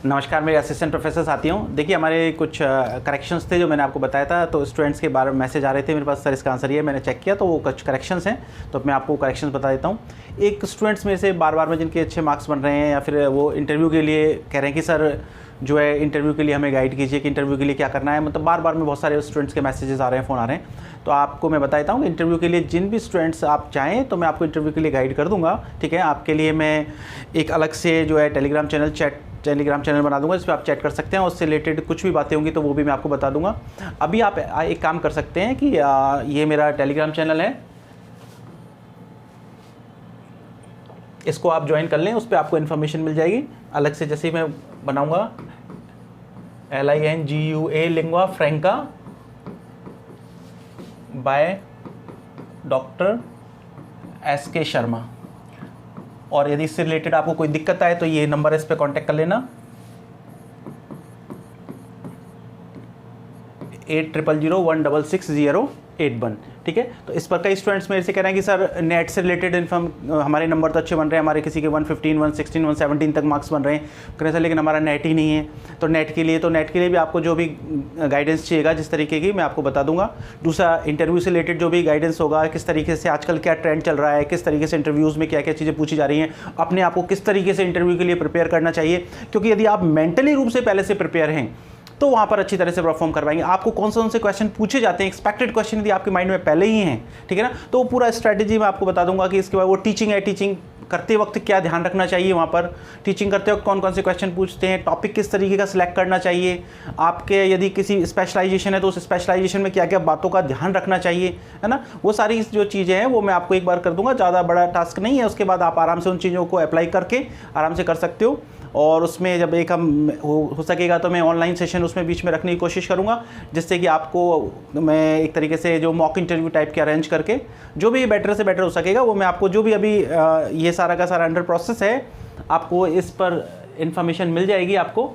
नमस्कार, मेरे assistant professor साथियों। देखिए, हमारे कुछ करेक्शंस थे जो मैंने आपको बताया था, तो स्टूडेंट्स के बारे में मैसेज आ रहे थे मेरे पास, सर इसका आंसर ये है। मैंने चेक किया तो वो कुछ करेक्शंस हैं, तो मैं आपको करेक्शंस बता देता हूँ। एक स्टूडेंट्स में से बार बार में जिनके अच्छे मार्क्स बन रहे हैं या फिर वो इंटरव्यू के लिए कह रहे हैं कि सर जो है इंटरव्यू के लिए हमें गाइड कीजिए कि इंटरव्यू के लिए क्या करना है। मतलब बार बार में बहुत सारे स्टूडेंट्स के मैसेजेस आ रहे हैं, फ़ोन आ रहे हैं। तो आपको मैं बता देता हूँ कि इंटरव्यू के लिए जिन भी स्टूडेंट्स आप चाहें तो मैं आपको इंटरव्यू के लिए गाइड कर दूंगा। ठीक है, आपके लिए मैं एक अलग से जो है टेलीग्राम चैनल बना दूंगा, जिस पर आप चैट कर सकते हैं। उससे रिलेटेड कुछ भी बातें होंगी तो वो भी मैं आपको बता दूंगा। अभी आप एक काम कर सकते हैं कि ये मेरा टेलीग्राम चैनल है, इसको आप ज्वाइन कर लें। उस पर आपको इन्फॉर्मेशन मिल जाएगी अलग से, जैसे ही मैं बनाऊंगा LINGUA lingua फ्रैंका by doctor SK Sharma. और यदि इससे रिलेटेड आपको कोई दिक्कत आए तो ये नंबर है, इस पर कॉन्टेक्ट कर लेना 80016608 ठीक है। तो इस पर कई स्टूडेंट्स मेरे से कह रहे हैं कि सर नेट से रिलेटेड हमारे नंबर तो अच्छे बन रहे हैं, हमारे किसी के 115, 116, 117 तक मार्क्स बन रहे हैं, कह रहे सर लेकिन हमारा नेट ही नहीं है। तो नेट के लिए भी आपको जो भी गाइडेंस चाहिएगा जिस तरीके की, मैं आपको बता दूंगा। दूसरा, इंटरव्यू से रिलेटेड जो भी गाइडेंस होगा, किस तरीके से आजकल क्या ट्रेंड चल रहा है, किस तरीके से इंटरव्यूज़ में क्या क्या चीज़ें पूछी जा रही हैं, अपने आप को किस तरीके से इंटरव्यू के लिए प्रिपेयर करना चाहिए। क्योंकि यदि आप मेंटली रूप से पहले से प्रिपेयर हैं तो वहाँ पर अच्छी तरह से परफॉर्म करवाएंगे। आपको कौन से क्वेश्चन पूछे जाते हैं, एक्सपेक्टेड क्वेश्चन यदि आपके माइंड में पहले ही हैं, ठीक है ना, तो वो पूरा स्ट्रैटेजी मैं आपको बता दूंगा कि इसके बाद वो टीचिंग है, टीचिंग करते वक्त क्या ध्यान रखना चाहिए, वहाँ पर टीचिंग करते वक्त कौन कौन से क्वेश्चन पूछते हैं, टॉपिक किस तरीके का सिलेक्ट करना चाहिए, आपके यदि किसी स्पेशलाइजेशन है तो उस स्पेशलाइजेशन में क्या क्या बातों का ध्यान रखना चाहिए, है ना। वो सारी जो चीज़ें हैं वो मैं आपको एक बार कर दूंगा, ज़्यादा बड़ा टास्क नहीं है। उसके बाद आप आराम से उन चीज़ों को अप्लाई करके आराम से कर सकते हो। और उसमें जब एक हम हो सकेगा तो मैं ऑनलाइन सेशन उसमें बीच में रखने की कोशिश करूँगा, जिससे कि आपको मैं एक तरीके से जो मॉक इंटरव्यू टाइप के अरेंज करके जो भी बेटर से बेटर हो सकेगा वो मैं आपको, जो भी अभी ये सारा का सारा अंडर प्रोसेस है, आपको इस पर इंफॉर्मेशन मिल जाएगी आपको,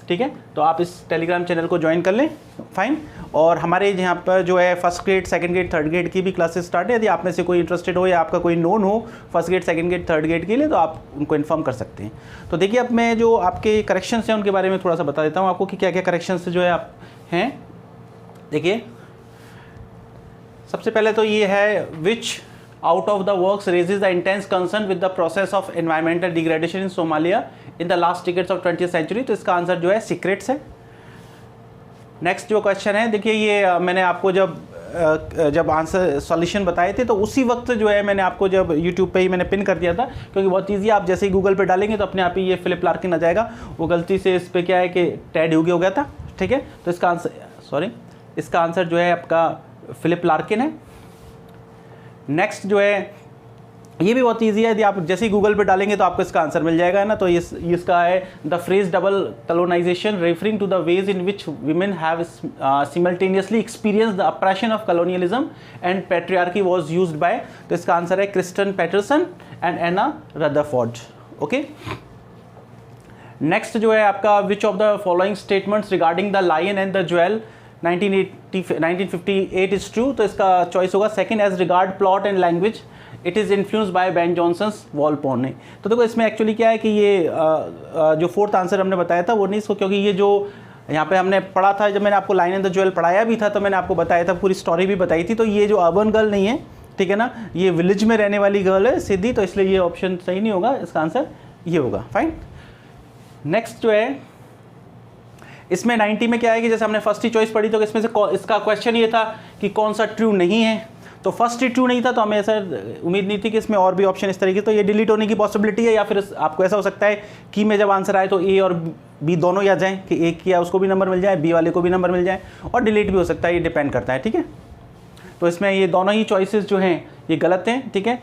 ठीक है। तो आप इस टेलीग्राम चैनल को ज्वाइन कर लें, फाइन। और हमारे यहाँ पर जो है first grade, second grade, third grade की भी क्लासेस स्टार्ट है। यदि आप में से कोई इंटरेस्टेड हो या आपका कोई नोन हो first grade, second grade, third grade के लिए, तो आप उनको इन्फॉर्म कर सकते हैं। तो देखिए, अब मैं जो आपके करेक्शंस हैं उनके बारे में थोड़ा सा बता देता हूँ आपको कि क्या क्या करेक्शंस जो है आप हैं। देखिए, सबसे पहले तो ये है, विच out of the works raises the intense concern with the process of environmental degradation in Somalia in the last decades of 20th century। तो इसका आंसर जो है सीक्रेट्स है। नेक्स्ट जो क्वेश्चन है, देखिए ये मैंने आपको जब आंसर सॉल्यूशन बताए थे तो उसी वक्त जो है मैंने आपको जब यूट्यूब पे ही मैंने पिन कर दिया था, क्योंकि बहुत ईजी, आप जैसे ही गूगल पे डालेंगे तो अपने आप ही ये फिलिप लार्किन आ जाएगा। वो गलती से इस पर क्या है कि टैड हो गया था, ठीक है। तो इसका आंसर इसका आंसर जो है आपका फिलिप लार्किन है। नेक्स्ट जो है ये भी बहुत इजी है, यदि आप जैसे ही गूगल पे डालेंगे तो आपको इसका आंसर मिल जाएगा ना। तो इसका है the phrase double colonization referring to the ways in which women have simultaneously experience the oppression of colonialism and patriarchy was used by. तो इसका आंसर है Kirsten Patterson and Anna Rutherford. Okay, next जो है आपका, which of the following statements regarding the lion and the jewel 1958 is true. तो इसका choice होगा second, as regard plot and language it is influenced by Ben Johnson's Volpone. तो देखो, इसमें actually क्या है कि ये जो फोर्थ आंसर हमने बताया था वो नहीं, इसको क्योंकि ये जो यहाँ पे हमने पढ़ा था, जब मैंने आपको लाइन एंड द ज्वेल पढ़ाया भी था तो मैंने आपको बताया था, पूरी स्टोरी भी बताई थी। तो ये जो अर्बन गर्ल नहीं है, ठीक है ना, ये विलेज में रहने वाली गर्ल है सिद्धि, तो इसलिए ये ऑप्शन सही नहीं होगा, इसका आंसर ये होगा, फाइन। नेक्स्ट जो है, इसमें 90 में क्या है कि जैसे हमने फर्स्ट ही चॉइस पढ़ी, तो इसमें से इसका क्वेश्चन ये था कि कौन सा ट्रू नहीं है। तो फर्स्ट ही ट्रू नहीं था, तो हमें ऐसा उम्मीद नहीं थी कि इसमें और भी ऑप्शन इस तरीके, तो ये डिलीट होने की पॉसिबिलिटी है। या फिर आपको ऐसा हो सकता है कि में जब आंसर आए तो ए और बी दोनों ही आ जाएँ, कि ए किया उसको भी नंबर मिल जाए, बी वाले को भी नंबर मिल जाए, और डिलीट भी हो सकता है, ये डिपेंड करता है, ठीक है। तो इसमें ये दोनों ही चॉइसेस जो हैं ये गलत हैं, ठीक है।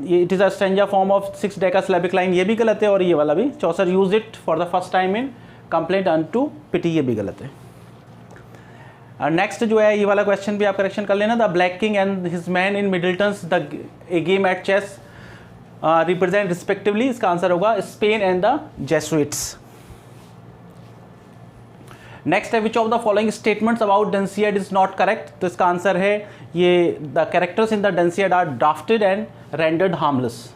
ये it is a stanza form of 6 decasyllabic line, ये भी गलत है। और ये वाला भी, Chaucer use it for the first time in Complaint unto Pity, ये भी गलत है। नेक्स्ट जो है ये वाला क्वेश्चन भी आप करेक्शन कर लेना, the black king and his man in Middleton's the A game at chess represent respectively. इसका आंसर होगा Spain and the Jesuits. Next है, which of the following statements about Dunciad is not correct. तो इसका answer है ये, the characters in the Dunciad are drafted and rendered harmless.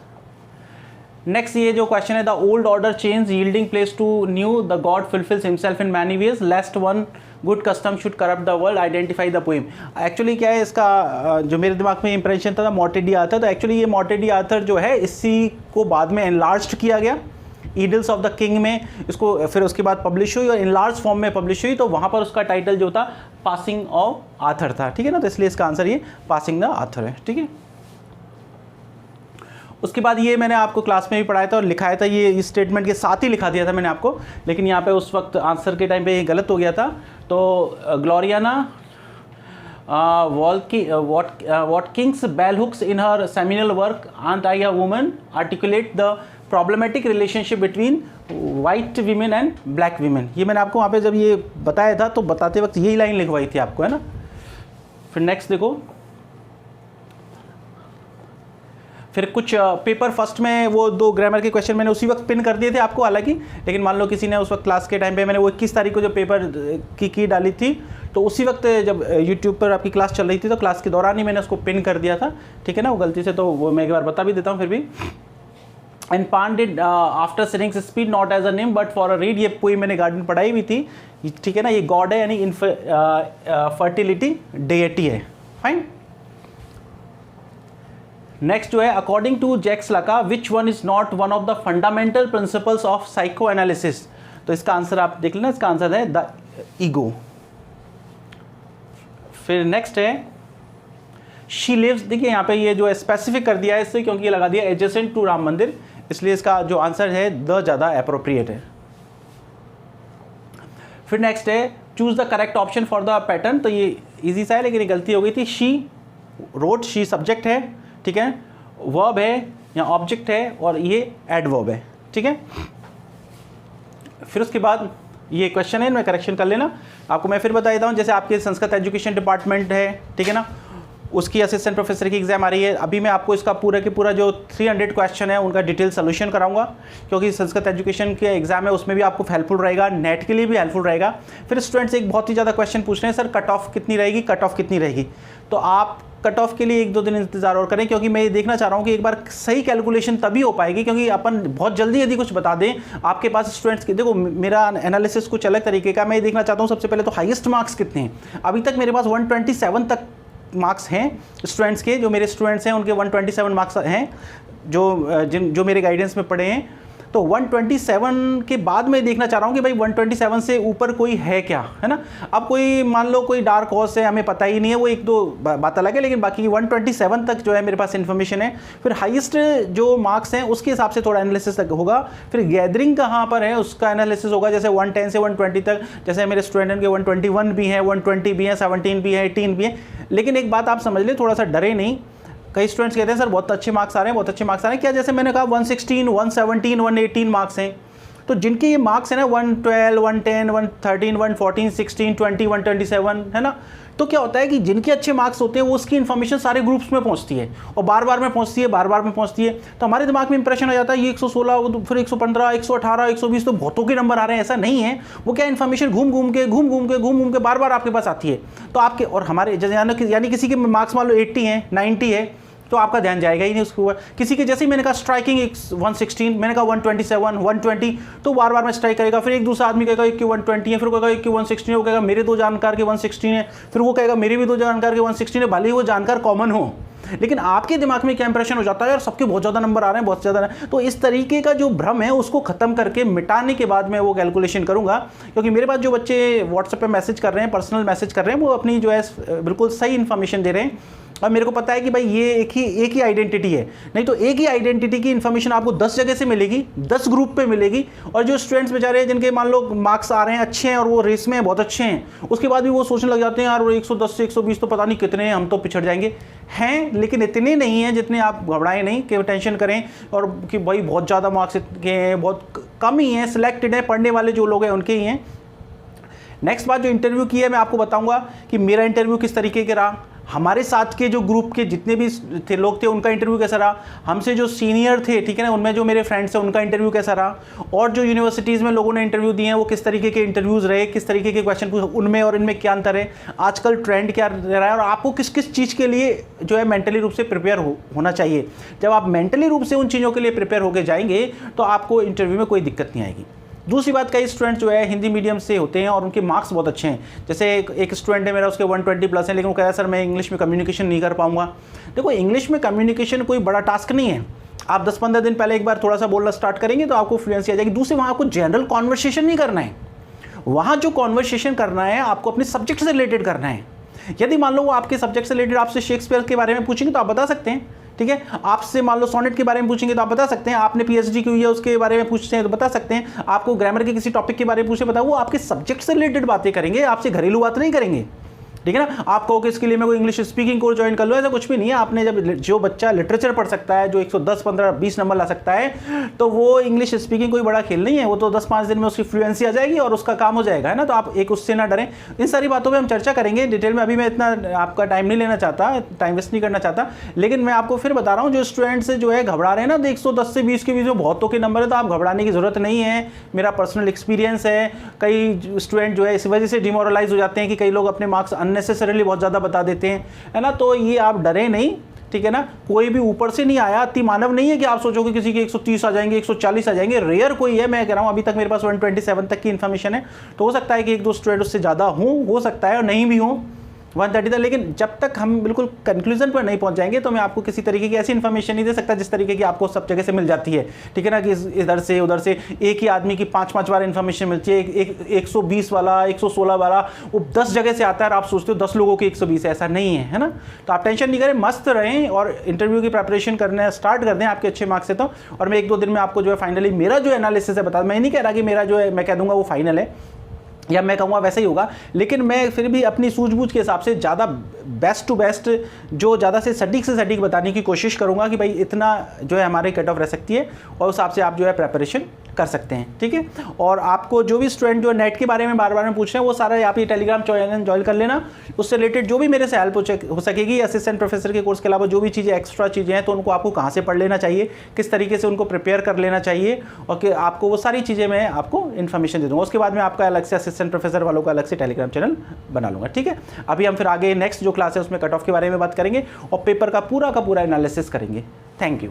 Next ये जो question है, the old order change yielding place to new, the God fulfils himself in many ways, lest one good custom should corrupt the world, identify the poem. Actually क्या है इसका, जो मेरे दिमाग में इंप्रेशन था मॉर्टेट डी आर्थर। तो actually ये मॉर्टेट डी आर्थर जो है इसी को बाद में एनलार्ज्ड किया गया, ईडल्स ऑफ द किंग में इसको फिर उसके बाद पब्लिश हुई और इनलार्ज फॉर्म में पब्लिश हुई। तो वहाँ पर उसका टाइटल जो था पासिंग ऑफ आर्थर था, ठीक है ना। तो इसलिए इसका आंसर ये पासिंग द आर्थर है, ठीक है। उसके बाद ये मैंने आपको क्लास में भी पढ़ाया था और लिखाया था, ये इस स्टेटमेंट के साथ ही लिखा दिया था मैंने आपको, लेकिन यहाँ पे उस वक्त आंसर के टाइम पे ये गलत हो गया था। तो Gloria Jean Watkins bell hooks in her seminal work ain't I a woman articulate the problematic relationship between white women and black women. ये मैंने आपको वहाँ पे जब ये बताया था तो बताते वक्त यही लाइन लिखवाई थी आपको, है ना। फिर नेक्स्ट देखो, फिर कुछ पेपर फर्स्ट में वो 2 ग्रामर के क्वेश्चन मैंने उसी वक्त पिन कर दिए थे आपको हालांकि, लेकिन मान लो किसी ने उस वक्त क्लास के टाइम पे मैंने वो 21 तारीख को जो पेपर की डाली थी तो उसी वक्त जब यूट्यूब पर आपकी क्लास चल रही थी तो क्लास के दौरान ही मैंने उसको पिन कर दिया था, ठीक है ना, वो गलती से। तो वो मैं एक बार बता भी देता हूँ फिर भी। And Pan did after Syrinx speed not as a nymph but for a reed, ये पोएम मैंने गार्डन पढ़ाई हुई थी, ठीक है ना। ये गॉड है यानी फर्टिलिटी डेटी है, फाइन। नेक्स्ट जो है, according to Jacques Lacan which one is not one of the fundamental principles of psychoanalysis. तो इसका आंसर आप देख लेना, इसका आंसर है द ईगो। फिर नेक्स्ट है शी लिव्स, देखिए यहाँ पे ये जो स्पेसिफिक कर दिया है इससे, क्योंकि ये लगा दिया एडजेसेंट टू राम मंदिर, इसलिए इसका जो आंसर है द ज़्यादा अप्रोप्रिएट है। फिर नेक्स्ट है choose the correct option for the pattern. तो ये इजी सा है लेकिन ये गलती हो गई थी। शी रोड, शी सब्जेक्ट है, ठीक है, वर्ब है या ऑब्जेक्ट है और ये एडवर्ब है, ठीक है। फिर उसके बाद ये क्वेश्चन है, मैं करेक्शन कर लेना आपको। मैं फिर बता देता हूँ, जैसे आपके संस्कृत एजुकेशन डिपार्टमेंट है, ठीक है ना, उसकी असिस्टेंट प्रोफेसर की एग्जाम आ रही है। अभी मैं आपको इसका पूरा के पूरा जो 300 क्वेश्चन है उनका डिटेल सोल्यूशन कराऊंगा, क्योंकि संस्कृत एजुकेशन के एग्जाम है उसमें भी आपको हेल्पफुल रहेगा, नेट के लिए भी हेल्पफुल रहेगा। फिर स्टूडेंट्स एक बहुत ही ज़्यादा क्वेश्चन पूछ रहे हैं, सर कट ऑफ कितनी रहेगी, कट ऑफ कितनी रहेगी। तो आप कट ऑफ के लिए 1-2 दिन इंतजार और करें, क्योंकि मैं ये देखना चाह रहा हूँ कि एक बार सही कैलकुलेशन तभी हो पाएगी, क्योंकि अपन बहुत जल्दी यदि कुछ बता दें आपके पास स्टूडेंट्स के, देखो मेरा एनालिसिस कुछ अलग तरीके का, मैं ये देखना चाहता हूँ सबसे पहले तो हाईएस्ट मार्क्स कितने हैं। अभी तक मेरे पास 127 तक मार्क्स हैं स्टूडेंट्स के, जो मेरे स्टूडेंट्स हैं उनके 127 मार्क्स हैं जो मेरे गाइडेंस में पढ़े हैं। तो 127 के बाद मैं देखना चाह रहा हूँ कि भाई 127 से ऊपर कोई है क्या, है ना। अब कोई मान लो कोई डार्क हॉर्स है, हमें पता ही नहीं है, वो 1-2 बात अलग है, लेकिन बाकी 127 तक जो है मेरे पास इन्फॉर्मेशन है। फिर हाईएस्ट जो मार्क्स हैं उसके हिसाब से थोड़ा एनालिसिस तक होगा। फिर गैदरिंग कहाँ पर है उसका एनालिसिस होगा, जैसे 110 से 120 तक, जैसे मेरे स्टूडेंट के 121 भी हैं, 120 भी हैं, 17 भी हैं, 18 भी हैं। लेकिन एक बात आप समझ लें, थोड़ा सा डरे नहीं। कई स्टूडेंट्स कहते हैं सर बहुत अच्छे मार्क्स आ रहे हैं, बहुत अच्छे मार्क्स आ रहे हैं, क्या जैसे मैंने कहा 116, 117, 118 मार्क्स हैं, तो जिनके ये मार्क्स हैं ना 112, 110, 113, 114, 16, 20, 127, है ना, तो क्या होता है कि जिनके अच्छे मार्क्स होते हैं वो उसकी इन्फॉर्मेशन सारे ग्रुप्स में पहुंचती है और बार बार में पहुंचती है, बार बार में पहुंचती है। तो हमारे दिमाग में इंप्रेशन हो जाता है ये 116, फिर 115, 118, 120 तो बहुतों के नंबर आ रहे हैं, ऐसा नहीं है। वो क्या इन्फॉर्मेशन घूम घूम के बार बार आपके पास आती है। तो आपके और हमारे यानी किसी के मार्क्स मान लो 80 हैं, 90 है, तो आपका ध्यान जाएगा ही नहीं उसके ऊपर। किसी के जैसे ही मैंने कहा स्ट्राइकिंग 116, मैंने कहा 127, 120, तो बार बार में स्ट्राइक करेगा। फिर एक दूसरा आदमी कहेगा कि 120 है, फिर वो कहेगा कि 116 है, वो कहेगा मेरे 2 जानकार के 116 है, फिर वो कहेगा मेरे भी 2 जानकार के 116 है, भले ही वो जानकार कॉमन हो, लेकिन आपके दिमाग में क्या इंप्रेशन हो जाता है यार सबके बहुत ज़्यादा नंबर आ रहे हैं, बहुत ज़्यादा। तो इस तरीके का जो भ्रम है उसको खत्म करके मिटाने के बाद मैं वो कैलकुलेशन करूंगा, क्योंकि मेरे पास जो बच्चे व्हाट्सएप पे मैसेज कर रहे हैं, पर्सनल मैसेज कर रहे हैं, वो अपनी जो है बिल्कुल सही इन्फॉर्मेशन दे रहे हैं और मेरे को पता है कि भाई ये एक ही आइडेंटिटी है। नहीं तो एक ही आइडेंटिटी की इन्फॉर्मेशन आपको 10 जगह से मिलेगी, 10 ग्रुप पे मिलेगी, और जो स्टूडेंट्स बेचारे हैं जिनके मान लो मार्क्स आ रहे हैं अच्छे हैं और वो रेस में बहुत अच्छे हैं, उसके बाद भी वो सोचने लग जाते हैं यार वो 110 से 120 तो पता नहीं कितने हैं, हम तो पिछड़ जाएंगे। हैं लेकिन इतने नहीं हैं जितने, आप घबराएं नहीं कि टेंशन करें और कि भाई बहुत ज़्यादा मार्क्स के हैं, बहुत कम ही हैं, सिलेक्टेड हैं, पढ़ने वाले जो लोग हैं उनके ही हैं। नेक्स्ट बात जो इंटरव्यू की है मैं आपको बताऊंगा कि मेरा इंटरव्यू किस तरीके के रहा। हमारे साथ के जो ग्रुप के जितने भी थे लोग थे उनका इंटरव्यू कैसा रहा, हमसे जो सीनियर थे, ठीक है ना, उनमें जो मेरे फ्रेंड्स हैं उनका इंटरव्यू कैसा रहा, और जो यूनिवर्सिटीज़ में लोगों ने इंटरव्यू दिए हैं वो किस तरीके के इंटरव्यूज़ रहे, किस तरीके के क्वेश्चन पूछे, उनमें और इनमें क्या अंतर है, आजकल ट्रेंड क्या रहा है, और आपको किस किस चीज़ के लिए जो है मेंटली रूप से प्रिपेयर होना चाहिए। जब आप मेंटली रूप से उन चीज़ों के लिए प्रिपेयर होकर जाएंगे तो आपको इंटरव्यू में कोई दिक्कत नहीं आएगी। दूसरी बात, कई स्टूडेंट जो है हिंदी मीडियम से होते हैं और उनके मार्क्स बहुत अच्छे हैं। जैसे एक स्टूडेंट है मेरा, उसके 120 प्लस है, लेकिन वो कह रहा है सर मैं इंग्लिश में कम्युनिकेशन नहीं कर पाऊंगा। देखो, इंग्लिश में कम्युनिकेशन कोई बड़ा टास्क नहीं है। आप 10-15 दिन पहले एक बार थोड़ा सा बोलना स्टार्ट करेंगे तो आपको फ्लुएंसी आ जाएगी। दूसरे, वहाँ आपको जनरल कॉन्वर्सेशन नहीं करना है। वहाँ जो कॉन्वर्सेशन करना है आपको अपने सब्जेक्ट से रिलेटेड करना है। यदि मान लो वो आपके सब्जेक्ट से रिलेटेड आपसे शेक्सपियर के बारे में पूछेंगे तो आप बता सकते हैं, ठीक है। आपसे मान लो सोनेट के बारे में पूछेंगे तो आप बता सकते हैं, आपने पीएचडी की हुई है उसके बारे में पूछते हैं तो बता सकते हैं, आपको ग्रामर के किसी टॉपिक के बारे में पूछे बताओ, वो आपके सब्जेक्ट से रिलेटेड बातें करेंगे, आपसे घरेलू बात नहीं करेंगे, ठीक है ना। आप कहो कि इसके लिए मैं कोई इंग्लिश स्पीकिंग कोर्स ज्वाइन कर लो, ऐसा कुछ भी नहीं है। आपने जब जो बच्चा लिटरेचर पढ़ सकता है, जो 110, 15, 20 नंबर ला सकता है, तो वो इंग्लिश स्पीकिंग कोई बड़ा खेल नहीं है। वो तो 10-5 दिन में उसकी फ्लुएंसी आ जाएगी और उसका काम हो जाएगा, है ना। तो आप एक उससे ना डरें। इन सारी बातों पर हम चर्चा करेंगे डिटेल में। अभी मैं इतना आपका टाइम नहीं लेना चाहता, टाइम वेस्ट नहीं करना चाहता, लेकिन मैं आपको फिर बता रहा हूँ जो स्टूडेंट्स जो है घबरा रहे हैं ना, तो 110 से 20 के बीच में बहुतों के नंबर है, तो आप घबराने की जरूरत नहीं है। मेरा पर्सनल एक्सपीरियंस है। कई स्टूडेंट जो है इस वजह से डिमोरलाइज हो जाते हैं कि कई लोग अपने मार्क्स अननेसेसरीली बहुत बता देते हैं, है ना। तो ये आप डरे नहीं, ठीक है ना। कोई भी ऊपर से नहीं आया, अति मानव नहीं है कि आप सोचोगे किसी के 130 आ जाएंगे, 140 आ जाएंगे। रेयर कोई है, मैं कह रहा हूं अभी तक मेरे पास 127 तक की इन्फॉर्मेशन है। तो हो सकता है कि 1-2 स्टूडेंट उससे ज़्यादा हो सकता है और नहीं भी हो 130 तक। लेकिन जब तक हम बिल्कुल कंक्लूजन पर नहीं पहुंच जाएंगे तो मैं आपको किसी तरीके की ऐसी इन्फॉर्मेशन नहीं दे सकता जिस तरीके की आपको सब जगह से मिल जाती है, ठीक है ना। कि इधर से उधर से एक ही आदमी की 5-5 बार इन्फॉर्मेशन मिलती है। 120 वाला, 116 वाला, वो 10 जगह से आता है और आप सोचते हो 10 लोगों की 120 है, ऐसा नहीं है, है ना। तो आप टेंशन नहीं करें, मस्त रहें और इंटरव्यू की प्रिपरेशन करना स्टार्ट कर दें आपके अच्छे मार्क्स से। तो और मैं 1-2 दिन में आपको जो है फाइनली मेरा जो एनालिसिस है बता, मैं नहीं कह रहा कि मेरा जो है मैं कह दूंगा वो फाइनल है या मैं कहूँगा वैसे ही होगा, लेकिन मैं फिर भी अपनी सूझबूझ के हिसाब से ज़्यादा बेस्ट टू बेस्ट जो ज़्यादा से सटीक बताने की कोशिश करूँगा कि भाई इतना जो है हमारी कट ऑफ रह सकती है, और उस हिसाब से आप जो है प्रेपरेशन कर सकते हैं, ठीक है। और आपको जो भी स्टूडेंट जो नेट के बारे में बार बार में पूछ रहे हैं वो सारा आप ये टेलीग्राम चैनल ज्वाइन कर लेना। उससे रिलेटेड जो भी मेरे से हेल्प हो सकेगी, असिस्टेंट प्रोफेसर के कोर्स के अलावा जो भी चीज़ें एक्स्ट्रा चीज़ें हैं तो उनको आपको कहाँ से पढ़ लेना चाहिए, किस तरीके से उनको प्रिपेयर कर लेना चाहिए, और कि आपको वो सारी चीज़ें मैं आपको इन्फॉर्मेशन दे दूँगा। उसके बाद में आपका अलग से असिस्टेंट प्रोफेसर वालों का अलग से टेलीग्राम चैनल बना लूँगा, ठीक है। अभी हम फिर आगे नेक्स्ट जो क्लास है उसमें कट ऑफ के बारे में बात करेंगे और पेपर का पूरा एनालिसिस करेंगे। Thank you.